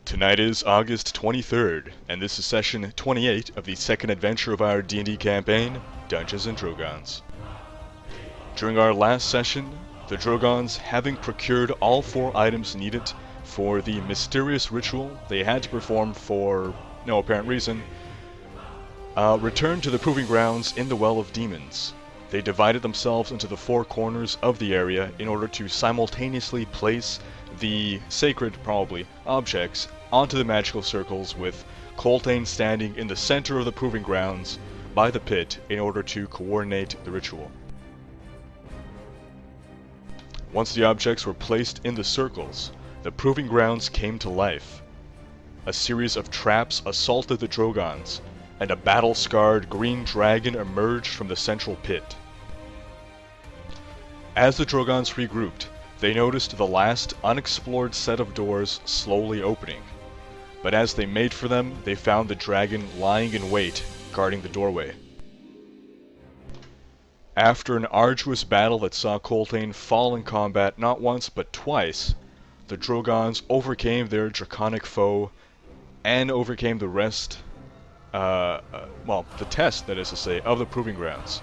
Tonight is August 23rd, and this is session 28 of the second adventure of our D&D campaign, Dungeons & Drogans. During our last session, the Drogans, having procured all 4 items needed for the mysterious ritual they had to perform for no apparent reason, returned to the proving grounds in the Well of Demons. They divided themselves into the 4 corners of the area in order to simultaneously place the sacred, probably, objects onto the magical circles, with Coltane standing in the center of the proving grounds by the pit in order to coordinate the ritual. Once the objects were placed in the circles, the proving grounds came to life. A series of traps assaulted the Drogans, and a battle-scarred green dragon emerged from the central pit. As the Drogans regrouped, they noticed the last unexplored set of doors slowly opening, but as they made for them, they found the dragon lying in wait, guarding the doorway. After an arduous battle that saw Coltane fall in combat not once but twice, the Drogans overcame their draconic foe and overcame the rest, the test, that is to say, of the proving grounds.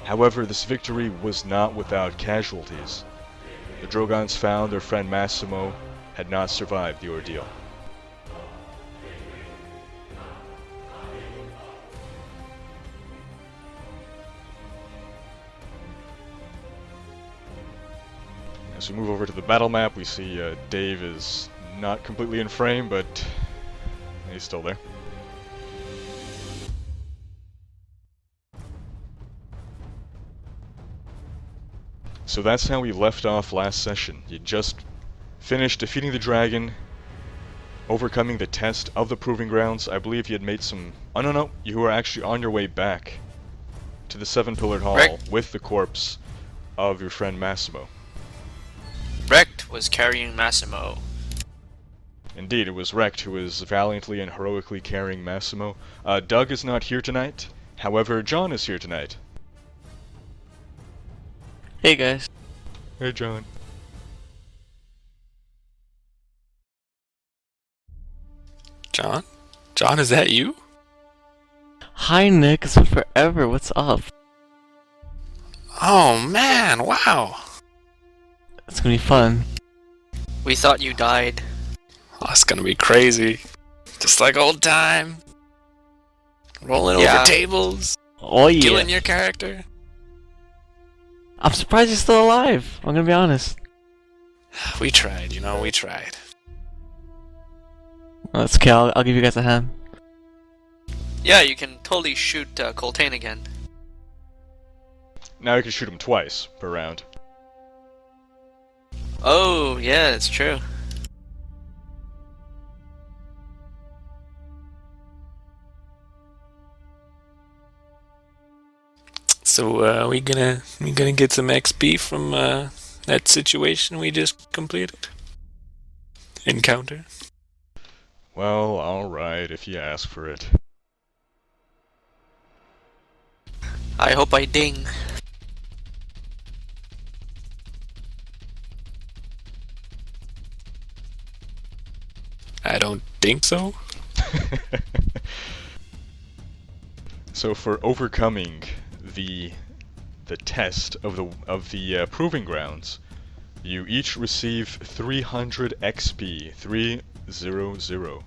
However, this victory was not without casualties. The Drogans found their friend Massimo had not survived the ordeal. As we move over to the battle map, we see Dave is not completely in frame, but he's still there. So that's how we left off last session. You just finished defeating the dragon, overcoming the test of the proving grounds. I believe you had made some... Oh no, you were actually on your way back to the 7-pillared hall with the corpse of your friend Massimo. Recht was carrying Massimo. Indeed, it was Recht who was valiantly and heroically carrying Massimo. Doug is not here tonight. However, John is here tonight. Hey guys. Hey John. John? John, is that you? Hi Nick, it's been forever, what's up? Oh man, wow. It's gonna be fun. We thought you died. Oh, it's gonna be crazy. Just like old time. Rolling over tables. Oh yeah. Killing your character. I'm surprised you're still alive, I'm gonna be honest. We tried, we tried. Well, that's okay, I'll give you guys a hand. Yeah, you can totally shoot Coltane again. Now you can shoot him twice per round. Oh, yeah, it's true. So, we gonna get some XP from that situation we just completed? Encounter? Well, alright, if you ask for it. I hope I ding. I don't think so. So for overcoming the test of the proving grounds, you each receive 300 XP. 300.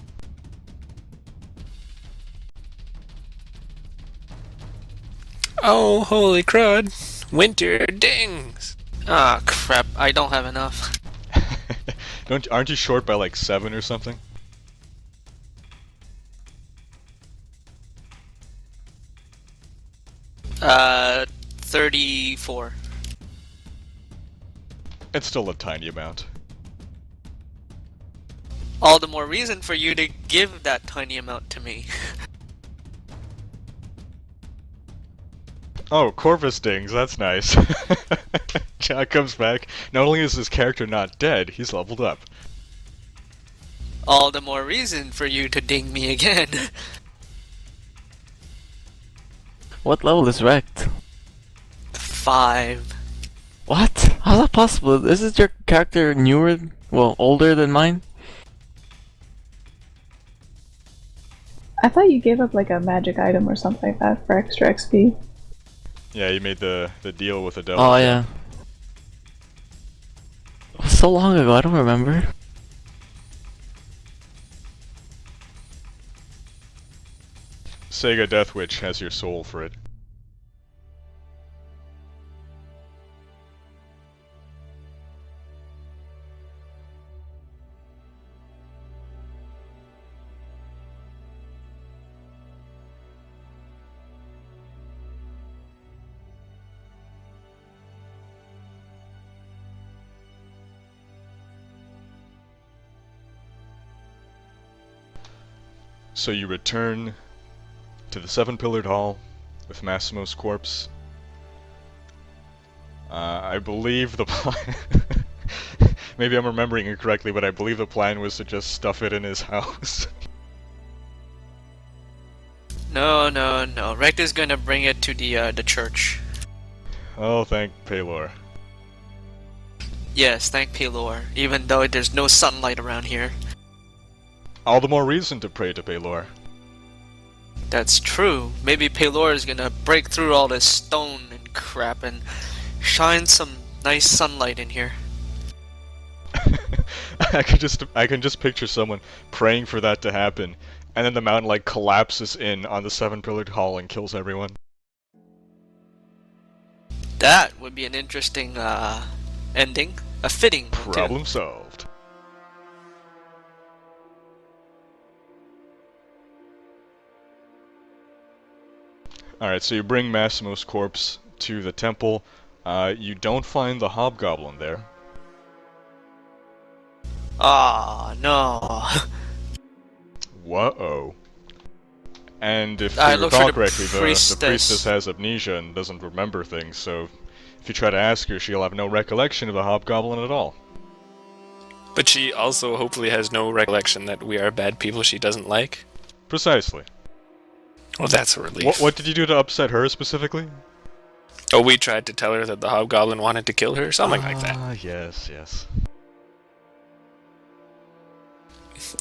Oh, holy crud! Winter dings. Ah, crap! I don't have enough. Aren't you short by like 7 or something? 34. It's still a tiny amount. All the more reason for you to give that tiny amount to me. Oh, Corvus dings, that's nice. Jack comes back. Not only is his character not dead, he's leveled up. All the more reason for you to ding me again. What level is Recht? 5. What? How's that possible? Isn't your character newer, well, older than mine? I thought you gave up like a magic item or something like that for extra XP. Yeah, you made the deal with the devil. Oh yeah. So long ago, I don't remember. Sega Death Witch has your soul for it. So you return to the seven-pillared hall with Massimo's corpse. I believe the plan... Maybe I'm remembering incorrectly, but I believe the plan was to just stuff it in his house. No. Rector's gonna bring it to the church. Oh, thank Paylor. Yes, thank Pelor, even though there's no sunlight around here. All the more reason to pray to Paylor. That's true. Maybe Pelor is gonna break through all this stone and crap and shine some nice sunlight in here. I can just picture someone praying for that to happen, and then the mountain like collapses in on the seven-pillared hall and kills everyone. That would be an interesting ending. A fitting one, too. Problem solved. Alright, so you bring Massimo's corpse to the temple. You don't find the hobgoblin there. Ah, no. Whoa. And if I you look recall for the correctly, the priestess. priestess has amnesia and doesn't remember things, so if you try to ask her, she'll have no recollection of the hobgoblin at all. But she also hopefully has no recollection that we are bad people she doesn't like. Precisely. Well, that's a relief. What did you do to upset her specifically? Oh, we tried to tell her that the hobgoblin wanted to kill her, something like that. Ah, yes.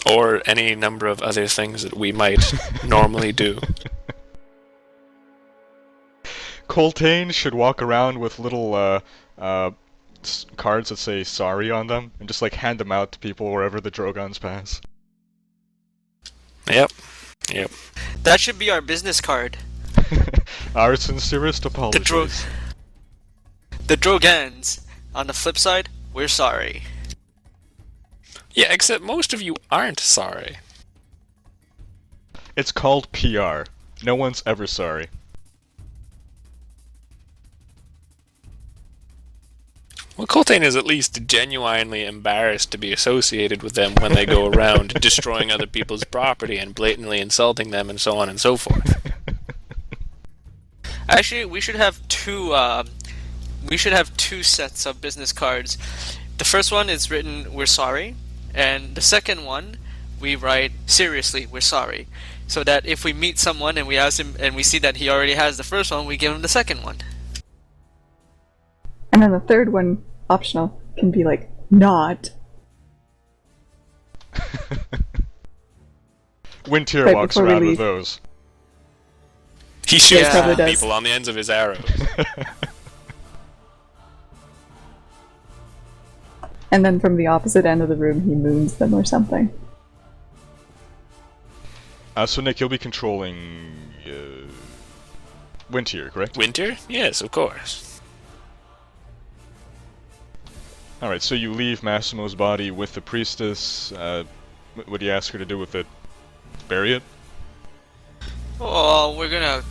Or any number of other things that we might normally do. Coltane should walk around with little cards that say sorry on them, and just like hand them out to people wherever the Drogans pass. Yep. That should be our business card. Our sincerest apologies. The Drogans. On the flip side, we're sorry. Yeah, except most of you aren't sorry. It's called PR. No one's ever sorry. Well, Coltane is at least genuinely embarrassed to be associated with them when they go around destroying other people's property and blatantly insulting them and so on and so forth. Actually, we should have two sets of business cards. The first one is written "We're sorry," and the second one we write "Seriously, we're sorry." So that if we meet someone and we ask him and we see that he already has the first one, we give him the second one. And then the third one, optional, can be like, not. Wintier Right walks before we around with leave. those. He shoots probably does. people on the ends of his arrows. And then from the opposite end of the room, he moons them or something. So Nick, you'll be controlling Wintier, correct? Winter? Yes, of course. Alright, so you leave Massimo's body with the priestess. What do you ask her to do with it? Bury it? Oh, we're gonna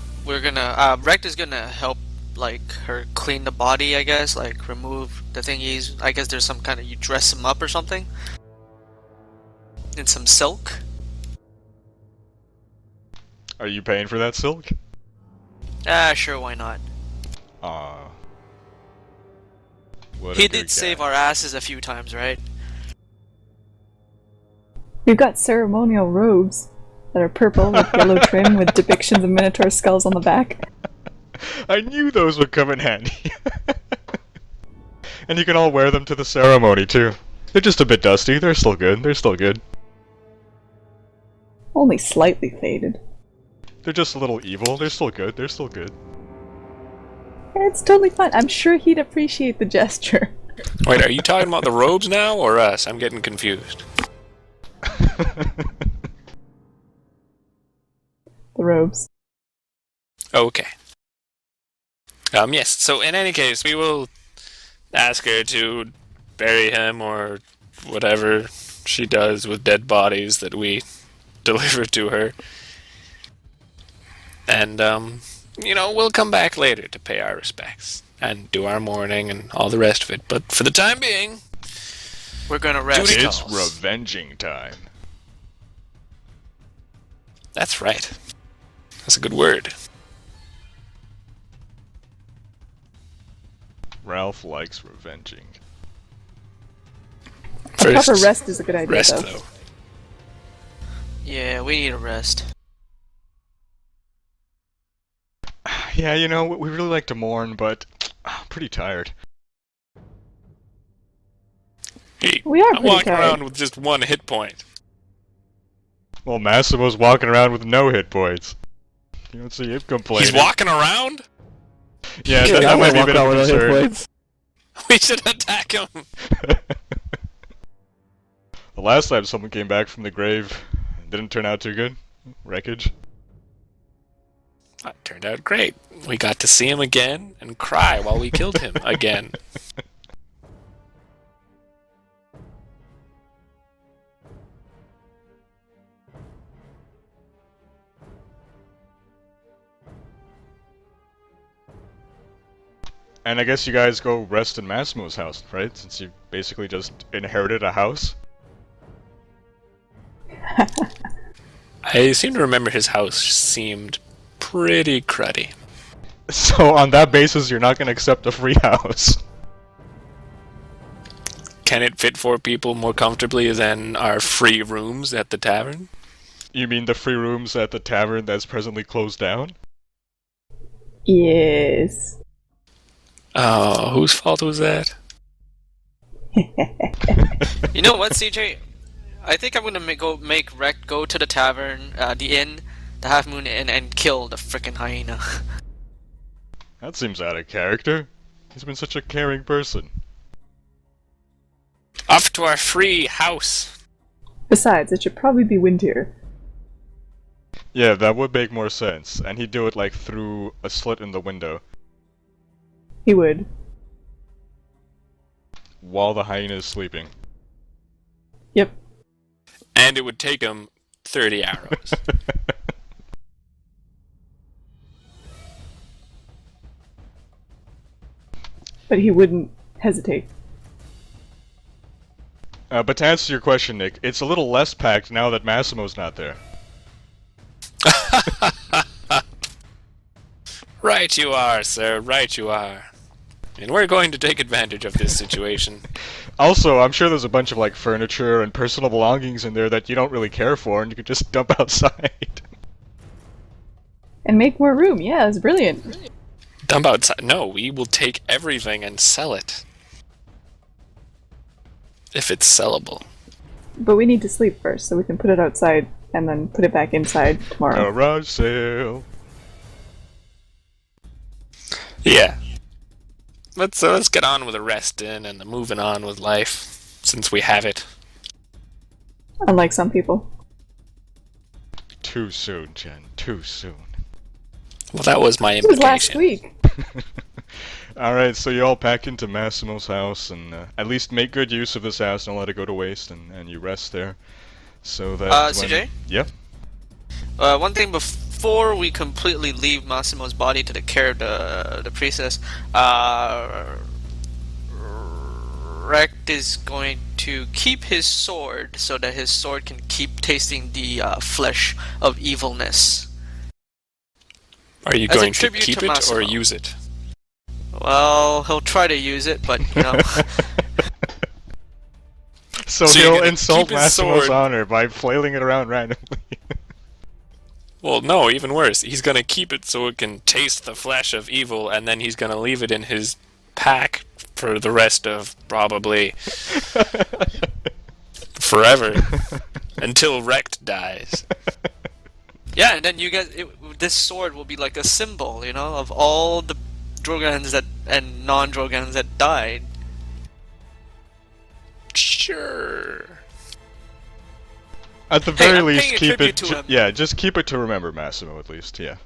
Rector's gonna help like her clean the body, I guess, like remove the thingies. I guess there's some kind of, you dress him up or something in some silk. Are you paying for that silk? Sure, why not? Aw. What He a good did save guy. our asses a few times, right? We've got ceremonial robes that are purple with yellow trim with depictions of minotaur skulls on the back. I knew those would come in handy. And you can all wear them to the ceremony, too. They're just a bit dusty. They're still good. Only slightly faded. They're just a little evil. They're still good. They're still good. It's totally fine. I'm sure he'd appreciate the gesture. Wait, are you talking about the robes now, or us? I'm getting confused. The robes. Okay. Yes, so in any case, we will ask her to bury him or whatever she does with dead bodies that we deliver to her. And, we'll come back later to pay our respects and do our mourning and all the rest of it. But for the time being, We're gonna rest. Duty It's calls. revenging time. That's right. That's a good word. Ralph likes revenging. A proper rest is a good idea, rest, though. though. Yeah, we need a rest. Yeah, we really like to mourn, but I'm pretty tired. Hey, We are I'm pretty walking tired. around with just 1 hit point. Well, Massimo's walking around with no hit points. You don't see him complaining. He's walking around? Yeah, that might be a bit of a concern. We should attack him. The last time someone came back from the grave, didn't turn out too good. Wreckage. That turned out great. We got to see him again and cry while we killed him again. And I guess you guys go rest in Massimo's house, right? Since you basically just inherited a house? I seem to remember his house seemed pretty cruddy. So on that basis, you're not going to accept a free house. Can it fit 4 people more comfortably than our free rooms at the tavern? You mean the free rooms at the tavern that's presently closed down? Yes. Oh, whose fault was that? You know what, CJ? I think I'm gonna make Rec go to the tavern, the inn, the Half Moon Inn, and kill the frickin' hyena. That seems out of character. He's been such a caring person. Off to our free house. Besides, it should probably be windier. Yeah, that would make more sense. And he'd do it like through a slit in the window. He would. While the hyena is sleeping. Yep. And it would take him 30 arrows. But he wouldn't hesitate. But to answer your question, Nick, it's a little less packed now that Massimo's not there. Right you are, sir. Right you are. And we're going to take advantage of this situation. Also, I'm sure there's a bunch of like furniture and personal belongings in there that you don't really care for and you could just dump outside. And make more room, yeah, it's brilliant. Dump outside. No, we will take everything and sell it. If it's sellable. But we need to sleep first, so we can put it outside and then put it back inside tomorrow. Garage sale. Yeah. Let's get on with the resting and the moving on with life, since we have it. Unlike some people. Too soon, Jen. Too soon. Well, that was my It was implication. last week. Alright, so you all pack into Massimo's house and at least make good use of this house, don't let it go to waste, and you rest there. So that CJ? Yep. One thing before we completely leave Massimo's body to the care of the priestess, Rect is going to keep his sword so that his sword can keep tasting the flesh of evilness. Are you As a going to tribute keep to it Massimo. or use it? Well, he'll try to use it, but you know. So So you're he'll gonna insult keep his Massimo's sword- honor by flailing it around randomly. Well, no, even worse. He's going to keep it so it can taste the flesh of evil, and then he's going to leave it in his pack for the rest of probably forever. until Rect dies. Yeah, and then you guys, this sword will be like a symbol, of all the Drogans and non-Drogans that died. Sure. At the very I'm least, paying a keep tribute it. to him. Yeah, just keep it to remember Massimo at least. Yeah.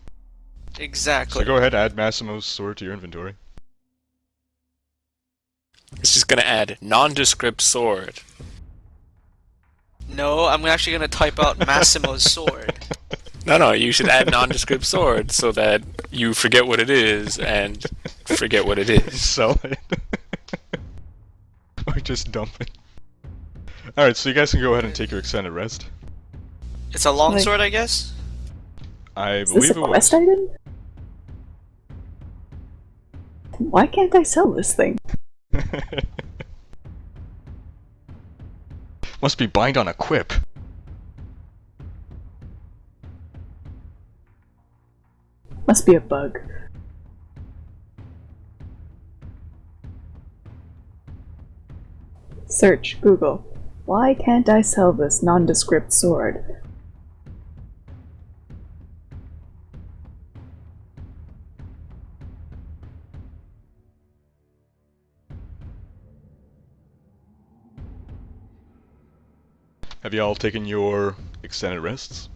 Exactly. So go ahead, add Massimo's sword to your inventory. It's just gonna add nondescript sword. No, I'm actually gonna type out Massimo's sword. No, you should add nondescript sword so that you forget what it is and forget what it is. Sell it. Or just dump it. Alright, so you guys can go ahead and take your extended rest. It's a longsword, I guess? I Is this believe a it was. quest item? Why can't I sell this thing? Must be bind on equip. Must be a bug. Search Google. Why can't I sell this nondescript sword? Have you all taken your extended rests?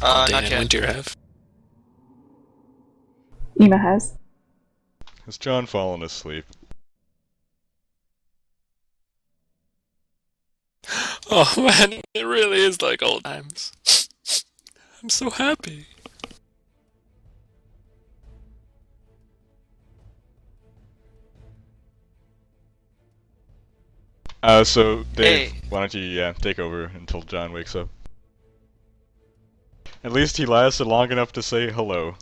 Not Dan and yet. Winter have. Ema has. Has John fallen asleep? Oh man, it really is like old times. I'm so happy. So Dave, Hey. why don't you take over until John wakes up? At least he lasted long enough to say hello.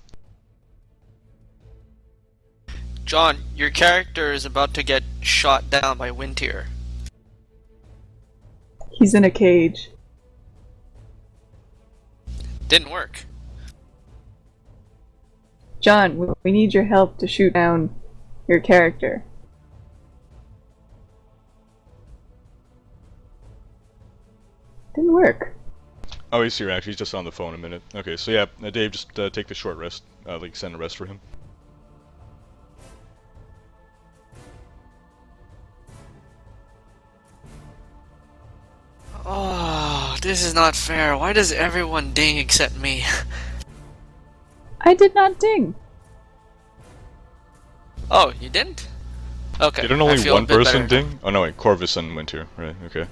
John, your character is about to get shot down by Winter. He's in a cage. Didn't work. John, we need your help to shoot down your character. Didn't work. Oh, he's here actually. He's just on the phone a minute. Okay, so yeah, Dave, just take the short rest. Like send a rest for him. Oh, this is not fair. Why does everyone ding except me? I did not ding. Oh, you didn't? Okay. Didn't I only feel a one bit person better. ding? Oh no, wait, Corvus and Winter. Right, okay.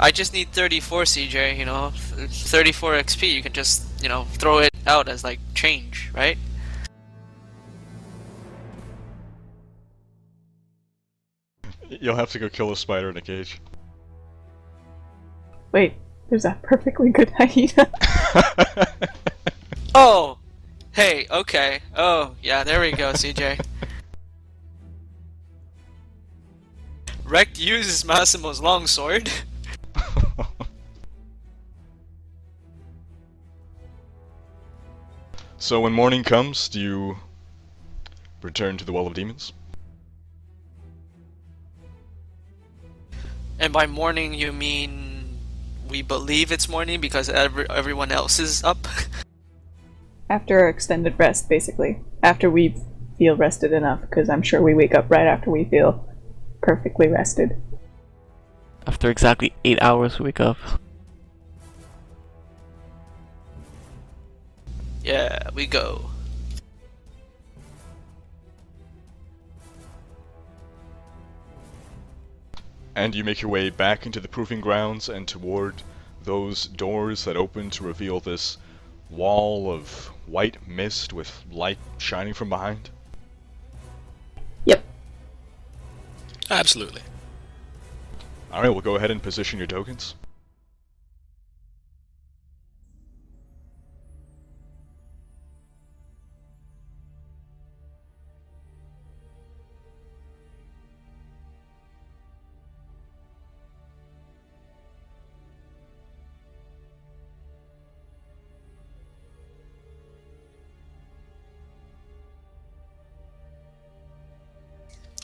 I just need 34 CJ, 34 XP. You can just, throw it out as like change, right? You'll have to go kill a spider in a cage. Wait, there's a perfectly good hyena. Oh! Hey, okay. Oh, yeah, there we go, CJ. Rect uses Massimo's longsword. So when morning comes, do you return to the Well of Demons? And by morning, you mean we believe it's morning because everyone else is up? After our extended rest, basically. After we feel rested enough, because I'm sure we wake up right after we feel perfectly rested. After exactly 8 hours, we wake up. Yeah, we go. And you make your way back into the proving grounds and toward those doors that open to reveal this wall of white mist with light shining from behind. Yep. Absolutely. Alright, we'll go ahead and position your tokens.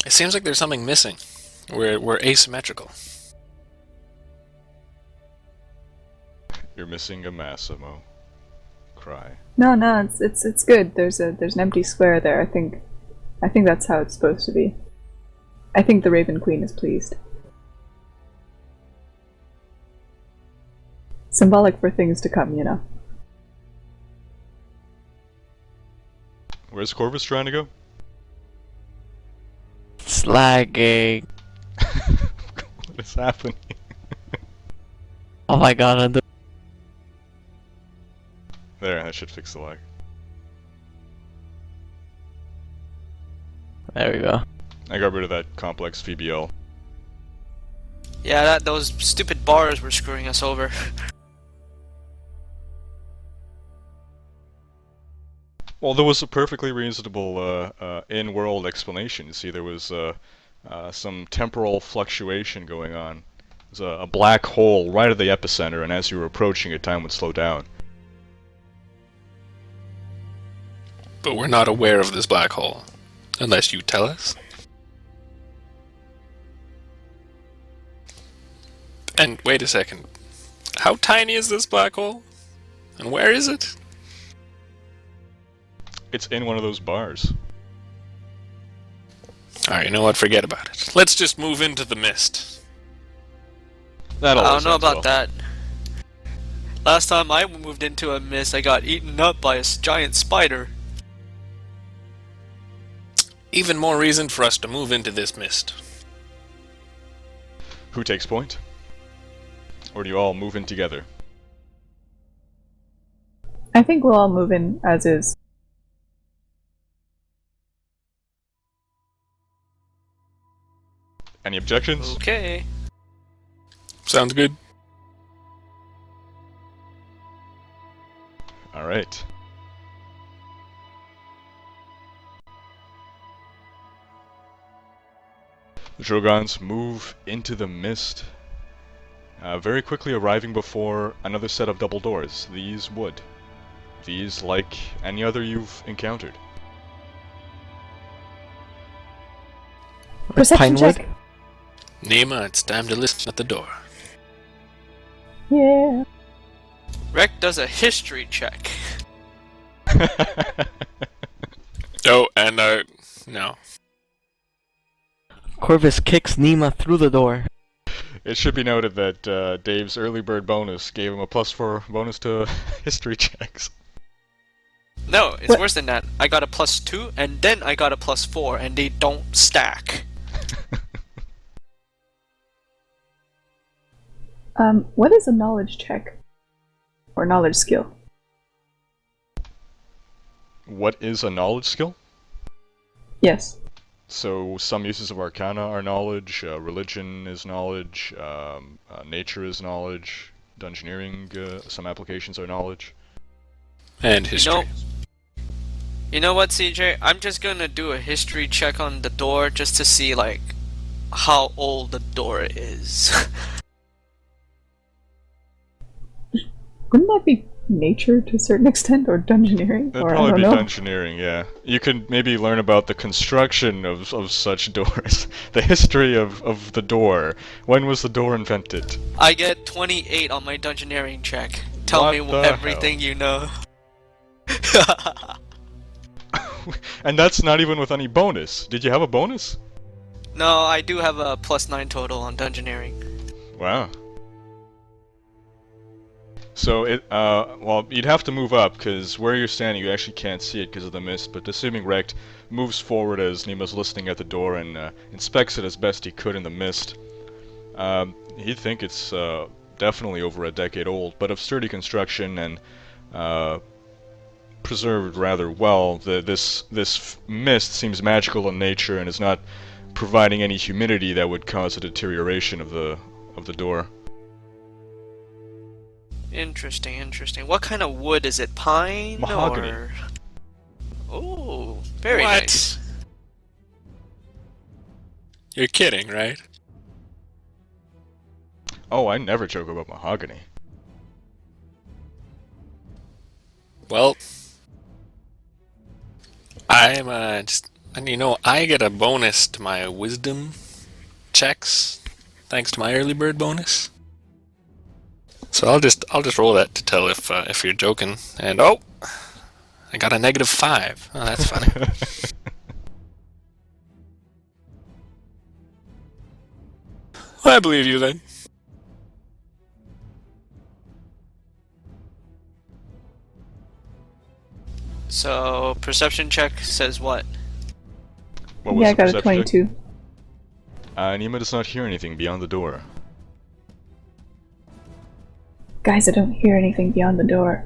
It seems like there's something missing. We're asymmetrical. You're missing a Massimo. Cry. No, it's good. There's an empty square there. I think that's how it's supposed to be. I think the Raven Queen is pleased. Symbolic for things to come, you know. Where's Corvus trying to go? It's lagging. What is happening? Oh my god, There, that should fix the lag. there we go. I got rid of that complex VBL. Yeah, those stupid bars were screwing us over. Well, there was a perfectly reasonable in-world explanation. You see, there was some temporal fluctuation going on. There's a black hole right at the epicenter, and as you were approaching it, time would slow down. But we're not aware of this black hole. Unless you tell us. And wait a second. How tiny is this black hole? And where is it? It's in one of those bars. Alright, you know what? Forget about it. Let's just move into the mist. That I always don't know ends about well. that. Last time I moved into a mist, I got eaten up by a giant spider. Even more reason for us to move into this mist. Who takes point? Or do you all move in together? I think we'll all move in as is. Any objections? Okay. Sounds good. Alright. The Drogans move into the mist, very quickly arriving before another set of double doors. These wood. These like any other you've encountered. Perception Pinewood? check. Nima, it's time to listen at the door. Yeah. Rek does a history check. Oh, and no. Corvus kicks Nima through the door. It should be noted that Dave's early bird bonus gave him a +4 bonus to history checks. No, it's What? worse than that. I got a +2, and then I got a +4, and they don't stack. What is a knowledge check? Or knowledge skill? What is a knowledge skill? Yes. So some uses of Arcana are knowledge, religion is knowledge, nature is knowledge, dungeoneering, some applications are knowledge. And history. You know what, CJ? I'm just gonna do a history check on the door just to see, like, how old the door is. Wouldn't that be nature to a certain extent, or dungeoneering? That'd Or I probably don't be know. dungeoneering, yeah. You could maybe learn about the construction of such doors, the history of the door. When was the door invented? I get 28 on my dungeoneering check. Tell What me the everything you know. And that's not even with any bonus. Did you have a bonus? No, I do have a +9 total on dungeoneering. Wow. So well, you'd have to move up, because where you're standing you actually can't see it because of the mist, but assuming Rekt moves forward as Nima's listening at the door and inspects it as best he could in the mist, he'd think it's definitely over a decade old, but of sturdy construction and preserved rather well. This mist seems magical in nature and is not providing any humidity that would cause a deterioration of the door. Interesting, interesting. What kind of wood is it? Pine Mahogany. or? Oh, very What? nice. You're kidding, right? Oh, I never joke about mahogany. Well, I'm just, and I get a bonus to my wisdom checks, thanks to my early bird bonus. So I'll just roll that to tell if you're joking. And I got a -5. Oh, that's funny. Well, I believe you then. So perception check says what? What was Yeah, I the got a perception check? 22. Nima does not hear anything beyond the door. Guys, I don't hear anything beyond the door.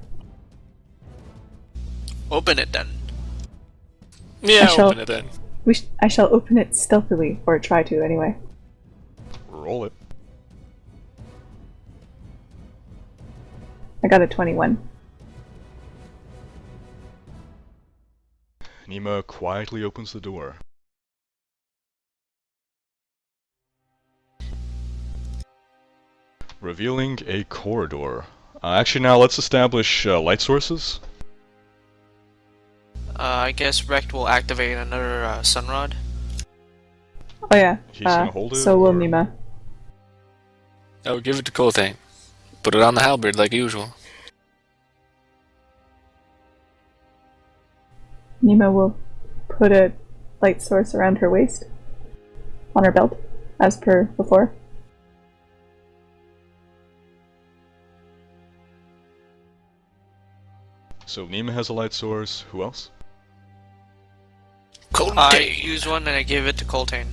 Open it then. Yeah, I shall- open it then. I shall open it stealthily, or try to anyway. Roll it. I got a 21. Nima quietly opens the door. Revealing a corridor. Actually, now let's establish light sources. I guess Rect will activate another sunrod. Oh yeah, He's gonna hold it, so will or- Nima. Oh, give it to Colthane. Put it on the halberd like usual. Nima will put a light source around her waist, on her belt, as per before. So Nima has a light source. Who else? I Colthane. use one and I give it to Coltane.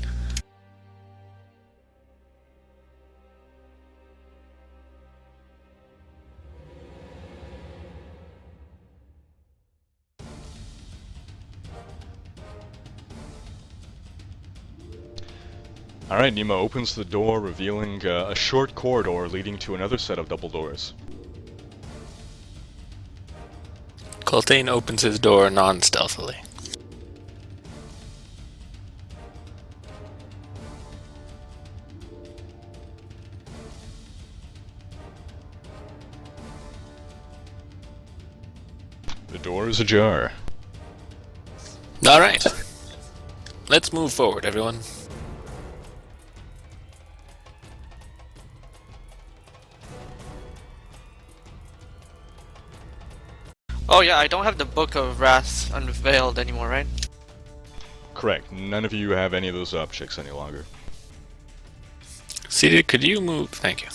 Alright, Nima opens the door, revealing a short corridor leading to another set of double doors. Colthane opens his door non-stealthily. The door is ajar. Alright. Let's move forward, everyone. Oh yeah, I don't have the Book of Wrath unveiled anymore, right? Correct. None of you have any of those objects any longer. CD, could you move? Thank you.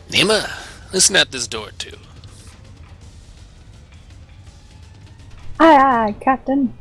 Nima, listen at this door too. Aye, aye, Captain.